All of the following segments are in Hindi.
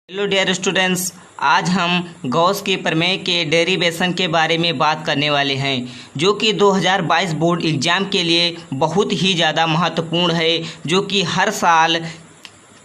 हेलो डियर स्टूडेंट्स, आज हम गॉस के प्रमेय के डेरिवेशन के बारे में बात करने वाले हैं जो कि 2022 बोर्ड एग्ज़ाम के लिए बहुत ही ज़्यादा महत्वपूर्ण है, जो कि हर साल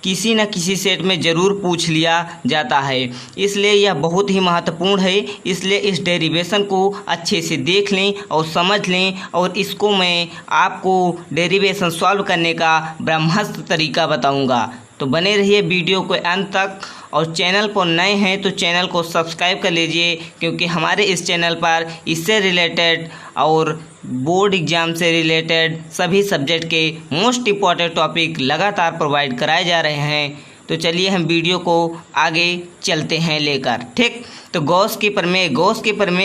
किसी न किसी सेट में ज़रूर पूछ लिया जाता है। इसलिए यह बहुत ही महत्वपूर्ण है। इसलिए इस डेरिवेशन को अच्छे से देख लें और समझ लें, और इसको मैं आपको डेरिवेशन सॉल्व करने का ब्रह्मास्त्र तरीका बताऊंगा। तो बने रहिए वीडियो को अंत तक, और चैनल पर नए हैं तो चैनल को सब्सक्राइब कर लीजिए, क्योंकि हमारे इस चैनल पर इससे रिलेटेड और बोर्ड एग्ज़ाम से रिलेटेड सभी सब्जेक्ट के मोस्ट इम्पॉर्टेंट टॉपिक लगातार प्रोवाइड कराए जा रहे हैं। तो चलिए हम वीडियो को आगे चलते हैं लेकर। ठीक, तो गॉस के प्रमेय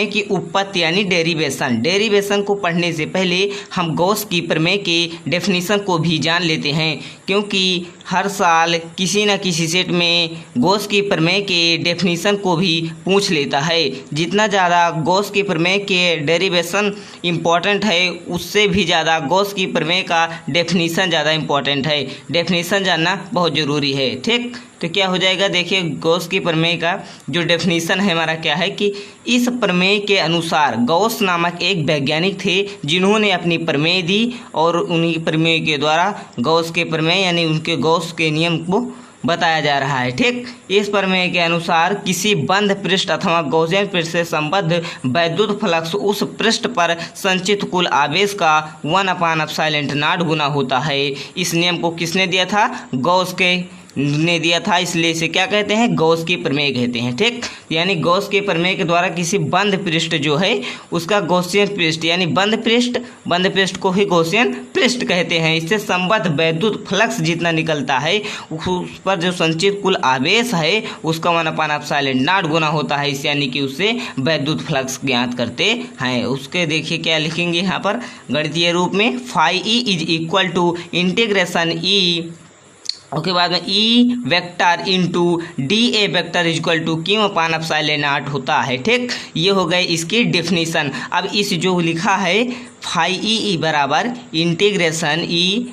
की उत्पत्ति यानी डेरिवेशन को पढ़ने से पहले हम गॉस की प्रमेय के डेफिनेशन को भी जान लेते हैं, क्योंकि हर साल किसी न किसी सेट में गॉस की प्रमेय के डेफिनेशन को भी पूछ लेता है। जितना ज़्यादा गॉस की प्रमेय के डेरिवेशन इम्पॉर्टेंट है, उससे भी ज़्यादा गॉस की प्रमेय का डेफिनेशन ज़्यादा इम्पॉर्टेंट है। डेफिनेशन जानना बहुत ज़रूरी है। ठीक, तो क्या हो जाएगा, देखिए गॉस की प्रमेय का जो डेफिनेशन है हमारा क्या है कि इस प्रमेय के अनुसार गॉस नामक एक वैज्ञानिक थे जिन्होंने अपनी प्रमेय दी, और उन्हीं प्रमेय के द्वारा गॉस के प्रमेय यानी उनके गॉस के नियम को बताया जा रहा है। ठीक, इस प्रमेय के अनुसार किसी बंद पृष्ठ अथवा गॉसियन पृष्ठ से संबद्ध वैद्युत फ्लक्स उस पृष्ठ पर संचित कुल आवेश का 1/ε0 गुना होता है। इस नियम को किसने दिया था? गॉस के ने दिया था, इसलिए इसे क्या कहते हैं? गॉस की प्रमेय कहते हैं। ठीक, यानी गॉस के प्रमेय के द्वारा किसी बंद पृष्ठ जो है उसका गॉसियन पृष्ठ यानी बंद पृष्ठ को ही गॉसियन पृष्ठ कहते हैं। इससे संबद्ध वैद्युत फ्लक्स जितना निकलता है उस पर जो संचित कुल आवेश है उसका 1/ε0 गुना होता है। इस यानी कि उससे वैद्युत फ्लक्स ज्ञात करते हैं। उसके देखिए क्या लिखेंगे यहाँ पर गणितीय रूप में, phi E is equal to integration E, उसके बाद में E vector into D A vector equal to Q/ε0 होता है। ठीक, ये हो गए इसकी डेफिनेशन। अब इस जो लिखा है फाई ई बराबर integration E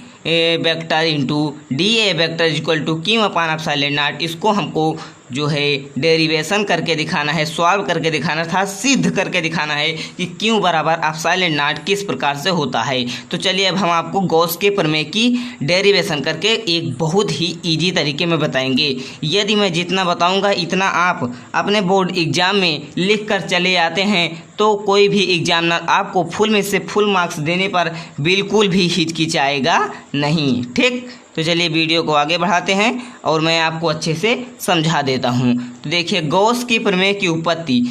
vector into D A vector equal to Q/ε0, इसको हमको जो है डेरिवेशन करके दिखाना है, सॉल्व करके दिखाना था, सिद्ध करके दिखाना है कि Q बराबर ε0 किस प्रकार से होता है। तो चलिए अब हम आपको गॉस के प्रमेय की डेरिवेशन करके एक बहुत ही इजी तरीके में बताएंगे। यदि मैं जितना बताऊंगा इतना आप अपने बोर्ड एग्जाम में लिख कर चले आते हैं तो कोई भी एग्जामिनर आपको फुल में से फुल मार्क्स देने पर बिल्कुल भी हिचकिचाएगा नहीं। ठीक, तो चलिए वीडियो को आगे बढ़ाते हैं और मैं आपको अच्छे से समझा देता हूं। तो देखिए गॉस की प्रमेय की उत्पत्ति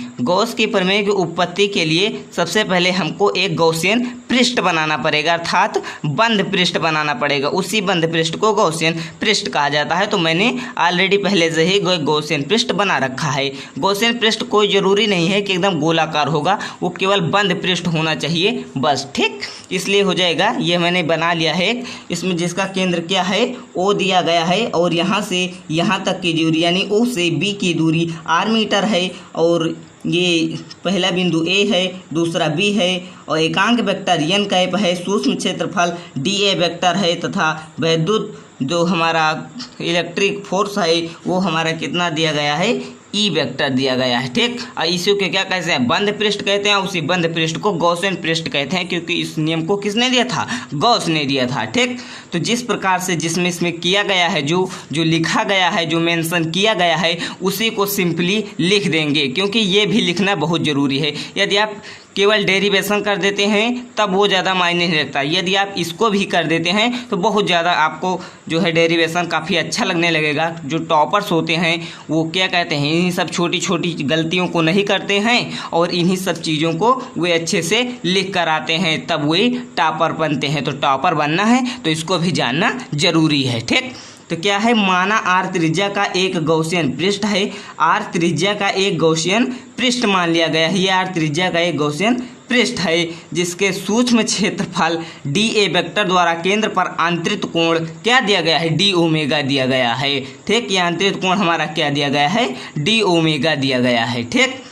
के लिए सबसे पहले हमको एक गॉसियन पृष्ठ बनाना पड़ेगा, अर्थात बंद पृष्ठ बनाना पड़ेगा। उसी बंद पृष्ठ को गॉसियन पृष्ठ कहा जाता है। तो मैंने ऑलरेडी पहले से ही गॉसियन पृष्ठ बना रखा है। गॉसियन पृष्ठ कोई ज़रूरी नहीं है कि एकदम गोलाकार होगा, वो केवल बंद पृष्ठ होना चाहिए बस। ठीक, इसलिए हो जाएगा, ये मैंने बना लिया है। इसमें जिसका केंद्र क्या है O दिया गया है, और यहाँ से यहाँ तक की दूरी यानी O से B की दूरी r मीटर है, और ये पहला बिंदु A है, दूसरा B है, और एकांक वेक्टर n कैप है, सूक्ष्म क्षेत्रफल dA वेक्टर है, तथा वैद्युत जो हमारा इलेक्ट्रिक फोर्स है वो हमारा कितना दिया गया है? ई वेक्टर दिया गया है। ठीक, और इसी को क्या कहते हैं? बंद पृष्ठ कहते हैं। उसी बंद पृष्ठ को गॉसियन पृष्ठ कहते हैं, क्योंकि इस नियम को किसने दिया था? गॉस ने दिया था। ठीक, तो जिस प्रकार से जिसमें इसमें किया गया है, जो लिखा गया है, जो मेंशन किया गया है, उसी को सिंपली लिख देंगे, क्योंकि ये भी लिखना बहुत ज़रूरी है। यदि आप केवल डेरिवेशन कर देते हैं तब वो ज़्यादा मायने नहीं रखता। यदि आप इसको भी कर देते हैं तो बहुत ज़्यादा आपको जो है डेरिवेशन काफ़ी अच्छा लगने लगेगा। जो टॉपर्स होते हैं वो क्या कहते हैं, इन्हीं सब छोटी छोटी गलतियों को नहीं करते हैं और इन्हीं सब चीज़ों को वे अच्छे से लिख कर आते हैं, तब वे टॉपर बनते हैं। तो टॉपर बनना है तो इसको भी जानना ज़रूरी है। ठीक, तो क्या है, माना r त्रिज्या का एक गॉसियन पृष्ठ है। r त्रिज्या का एक गॉसियन पृष्ठ मान लिया गया है। ये r त्रिज्या का एक गॉसियन पृष्ठ है जिसके सूक्ष्म क्षेत्रफल dA वेक्टर द्वारा केंद्र पर आंतरिक कोण क्या दिया गया है? d ओमेगा दिया गया है। ठीक, ये आंतरिक कोण हमारा क्या दिया गया है? d ओमेगा दिया गया है। ठीक,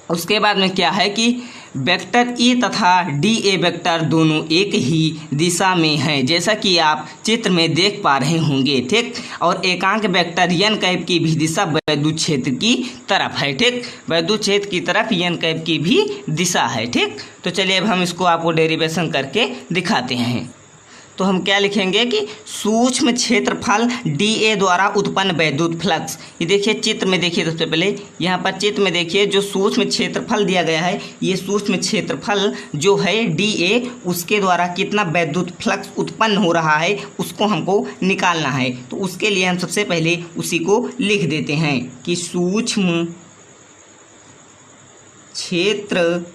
उसके बाद में क्या है कि वेक्टर ई तथा डी ए वेक्टर दोनों एक ही दिशा में हैं, जैसा कि आप चित्र में देख पा रहे होंगे। ठीक, और एकांक वेक्टर एन कैप की भी दिशा वैद्युत क्षेत्र की तरफ है। ठीक, वैद्युत क्षेत्र की तरफ एन कैप की भी दिशा है। ठीक, तो चलिए अब हम इसको आपको डेरिवेशन करके दिखाते हैं। तो हम क्या लिखेंगे कि सूक्ष्म क्षेत्रफल डी ए द्वारा उत्पन्न वैद्युत फ्लक्स। ये देखिए चित्र में देखिए, सबसे पहले यहाँ पर चित्र में देखिए जो सूक्ष्म क्षेत्रफल दिया गया है, ये सूक्ष्म क्षेत्रफल जो है डी ए, उसके द्वारा कितना वैद्युत फ्लक्स उत्पन्न हो रहा है उसको हमको निकालना है। तो उसके लिए हम सबसे पहले उसी को लिख देते हैं कि सूक्ष्म क्षेत्रफल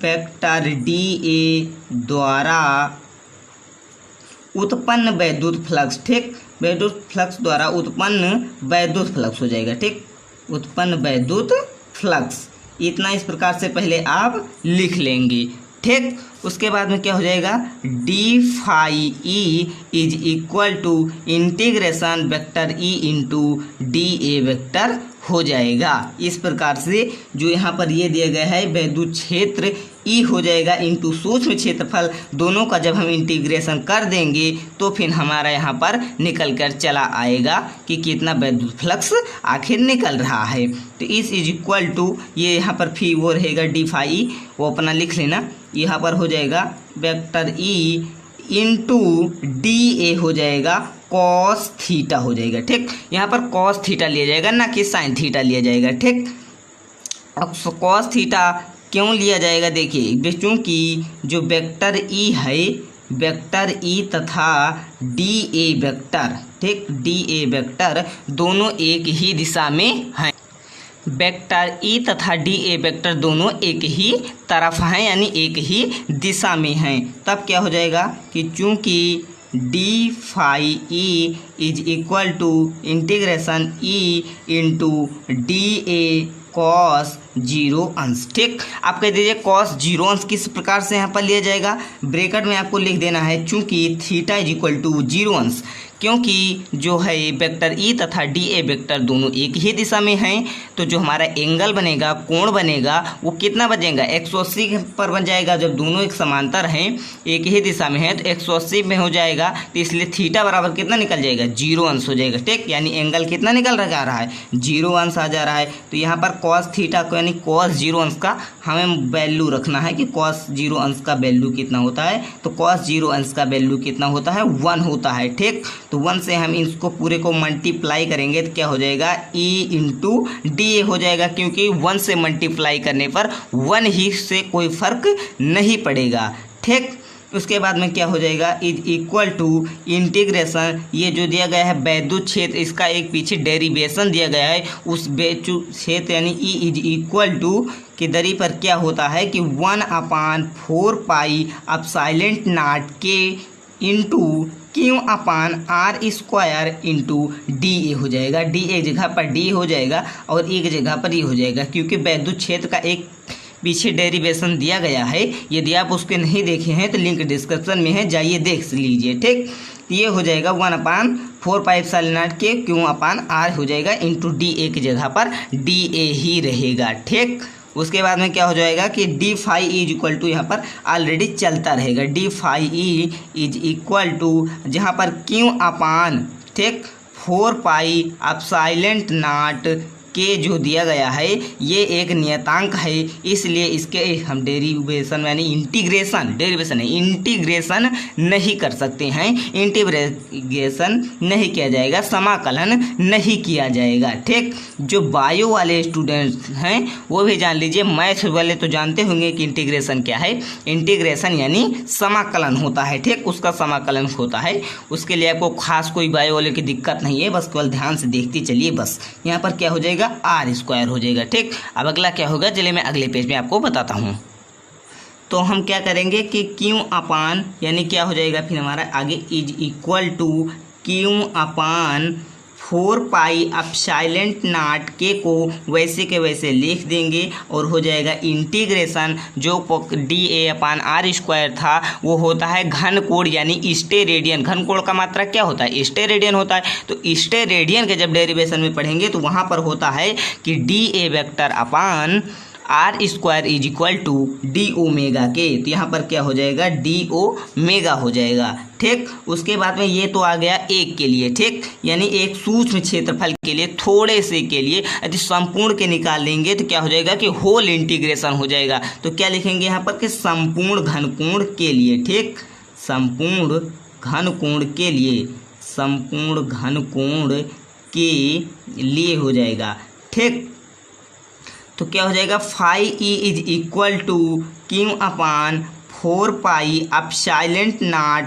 वेक्टर डी ए द्वारा उत्पन्न वैद्युत फ्लक्स। ठीक, वैद्युत फ्लक्स द्वारा उत्पन्न वैद्युत फ्लक्स हो जाएगा। ठीक, उत्पन्न वैद्युत फ्लक्स, इतना इस प्रकार से पहले आप लिख लेंगे। ठीक, उसके बाद में क्या हो जाएगा, D phi E is equal to integration vector E into D A vector हो जाएगा। इस प्रकार से जो यहाँ पर ये दिया गया है वैद्युत क्षेत्र ई हो जाएगा इंटू सूक्ष्म क्षेत्रफल, दोनों का जब हम इंटीग्रेशन कर देंगे तो फिर हमारा यहाँ पर निकल कर चला आएगा कि कितना वैद्युत फ्लक्स आखिर निकल रहा है। तो इस इज इक्वल टू, ये यहाँ पर फी वो रहेगा डी फाई, वो अपना लिख लेना, यहाँ पर हो जाएगा vector E into D A हो जाएगा कॉस थीटा हो जाएगा। ठीक, यहाँ पर कॉस थीटा लिया जाएगा, ना कि साइन थीटा लिया जाएगा। ठीक, अब कॉस थीटा क्यों लिया जाएगा, देखिए क्योंकि जो वेक्टर ई है, वेक्टर ई तथा डी ए वेक्टर, ठीक, डी ए वेक्टर दोनों एक ही दिशा में हैं। वेक्टर ई तथा डी ए वेक्टर दोनों एक ही तरफ हैं, यानी एक ही दिशा में हैं। तब क्या हो जाएगा कि चूंकि D phi E is equal to integration E into D A cos 0 अंश। ठीक, आप कह दीजिए कॉस 0 अंश किस प्रकार से यहाँ पर लिया जाएगा, ब्रैकेट में आपको लिख देना है चूंकि थीटा इज इक्वल टू 0 अंश, क्योंकि जो है वेक्टर ई तथा डी ए वेक्टर दोनों एक ही दिशा में हैं। तो जो हमारा एंगल बनेगा, कोण बनेगा, वो कितना बनेगा, 180 पर बन जाएगा। जब दोनों एक समांतर हैं, एक ही दिशा में है, तो 180 में हो जाएगा, तो इसलिए थीटा बराबर कितना निकल जाएगा, 0 अंश हो जाएगा। ठीक, यानी एंगल कितना निकल जा रहा है, 0 अंश आ जा रहा है। तो यहाँ पर कॉस थीटा को यानी कॉस 0 अंश का हमें वैल्यू रखना है कि कॉस 0 अंश का वैल्यू कितना होता है। तो कॉस 0 अंश का वैल्यू कितना होता है, 1 होता है। ठीक, तो 1 से हम इसको पूरे को मल्टीप्लाई करेंगे तो क्या हो जाएगा, ई इंटू डी ए हो जाएगा, क्योंकि 1 से मल्टीप्लाई करने पर 1 ही से कोई फर्क नहीं पड़ेगा। ठीक, उसके बाद में क्या हो जाएगा, इज इक्वल टू इंटीग्रेशन, ये जो दिया गया है वैद्युत क्षेत्र, इसका एक पीछे डेरिवेशन दिया गया है, उस वैद्युत क्षेत्र यानी ई इज इक्वल टू की दरी पर क्या होता है कि 1/4 पाई एप्सिलॉन नॉट के into Q upon R square into D A हो जाएगा। डी एक जगह पर डी हो जाएगा और एक जगह पर ई हो जाएगा, क्योंकि वैद्युत क्षेत्र का एक पीछे डेरिवेशन दिया गया है। यदि आप उसके नहीं देखे हैं तो लिंक डिस्क्रिप्शन में है, जाइए देख लीजिए। ठीक, ये हो जाएगा 1/4 पाई एप्सिलॉन नॉट के क्यू अपान आर हो जाएगा इंटू डी ए की जगह पर डी ए ही रहेगा। ठीक, उसके बाद में क्या हो जाएगा कि D phi is equal to, यहाँ पर ऑलरेडी चलता रहेगा, D phi E is equal to जहाँ पर क्यू अपान, ठीक, 4 पाई एप्सिलॉन नॉट के जो दिया गया है ये एक नियतांक है, इसलिए इसके हम डेरिवेशन यानी इंटीग्रेशन, डेरिवेशन है इंटीग्रेशन नहीं कर सकते हैं, इंटीग्रेशन नहीं किया जाएगा, समाकलन नहीं किया जाएगा। ठीक, जो बायो वाले स्टूडेंट्स हैं वो भी जान लीजिए, मैथ वाले तो जानते होंगे कि इंटीग्रेशन क्या है। इंटीग्रेशन यानी समाकलन होता है। ठीक, उसका समाकलन होता है, उसके लिए आपको खास कोई बायो वाले की दिक्कत नहीं है, बस केवल ध्यान से देखते चलिए। बस यहाँ पर क्या हो जाएगा, आर स्क्वायर हो जाएगा। ठीक, अब अगला क्या होगा, चलिए मैं अगले पेज में आपको बताता हूँ। तो हम क्या करेंगे कि क्यू अपान यानी क्या हो जाएगा फिर हमारा आगे is equal to Q upon 4 pi epsilon naught के को वैसे के वैसे लिख देंगे और हो जाएगा इंटीग्रेशन, जो D A upon R square था वो होता है घन कोण यानी स्टेरेडियन। घन कोण का मात्रा क्या होता है, स्टेरेडियन होता है। तो स्टेरेडियन के जब डेरिवेशन में पढ़ेंगे तो वहाँ पर होता है कि D A vector upon R square is equal to D omega के। तो यहाँ पर क्या हो जाएगा, डी ओमेगा हो जाएगा। ठीक, उसके बाद में ये तो आ गया एक के लिए। ठीक, यानी एक सूक्ष्म क्षेत्रफल के लिए, थोड़े से के लिए। यदि संपूर्ण के निकाल लेंगे तो क्या हो जाएगा कि होल इंटीग्रेशन हो जाएगा। तो क्या लिखेंगे यहाँ पर कि संपूर्ण घनकोण के लिए। ठीक, संपूर्ण घनकोण के लिए, संपूर्ण घनकोण के लिए हो जाएगा। ठीक, तो क्या हो जाएगा, phi E is equal to Q upon 4 pi epsilon naught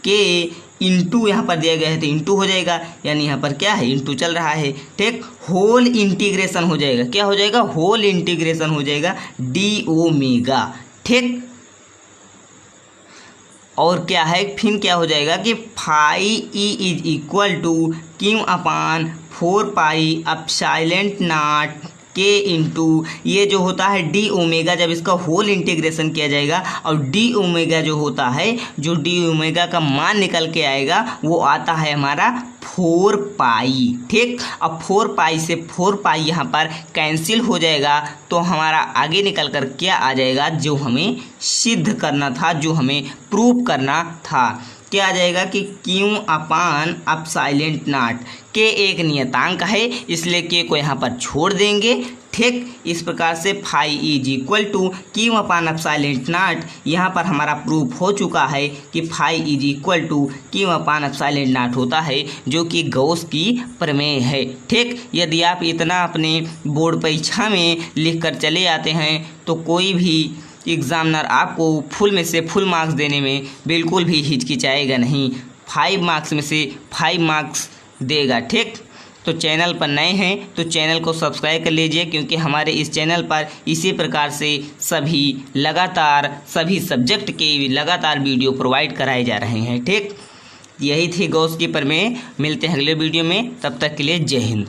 के इंटू, यहाँ पर दिया गया है तो इंटू हो जाएगा, यानी यहाँ पर क्या है, इंटू चल रहा है। ठीक, होल इंटीग्रेशन हो जाएगा। क्या हो जाएगा, होल इंटीग्रेशन हो जाएगा डी ओमेगा। ठीक, और क्या है, फिर क्या हो जाएगा कि phi E is equal to Q upon 4 pi epsilon naught के इंटू ये जो होता है डी ओमेगा, जब इसका होल इंटीग्रेशन किया जाएगा और डी ओमेगा जो होता है, जो डी ओमेगा का मान निकल के आएगा वो आता है हमारा 4 पाई। ठीक, अब 4 पाई से 4 पाई यहाँ पर कैंसिल हो जाएगा, तो हमारा आगे निकल कर क्या आ जाएगा, जो हमें सिद्ध करना था, जो हमें प्रूव करना था। क्या आ जाएगा कि क्यू अपान एप्सिलॉन नॉट के एक नियतांक है, इसलिए के को यहाँ पर छोड़ देंगे। ठीक, इस प्रकार से phi is equal to Q upon epsilon naught, यहाँ पर हमारा प्रूफ हो चुका है कि phi is equal to Q upon epsilon naught होता है, जो कि गॉस की प्रमेय है। ठीक, यदि आप इतना अपने बोर्ड परीक्षा में लिख कर चले आते हैं तो कोई भी एग्जामिनर आपको फुल में से फुल मार्क्स देने में बिल्कुल भी हिचकिचाएगा नहीं, 5 मार्क्स में से 5 मार्क्स देगा। ठीक, तो चैनल पर नए हैं तो चैनल को सब्सक्राइब कर लीजिए, क्योंकि हमारे इस चैनल पर इसी प्रकार से सभी सब्जेक्ट के लगातार वीडियो प्रोवाइड कराए जा रहे हैं। ठीक, यही थी गॉस की प्रमेय। मिलते हैं अगले वीडियो में, तब तक के लिए जय हिंद।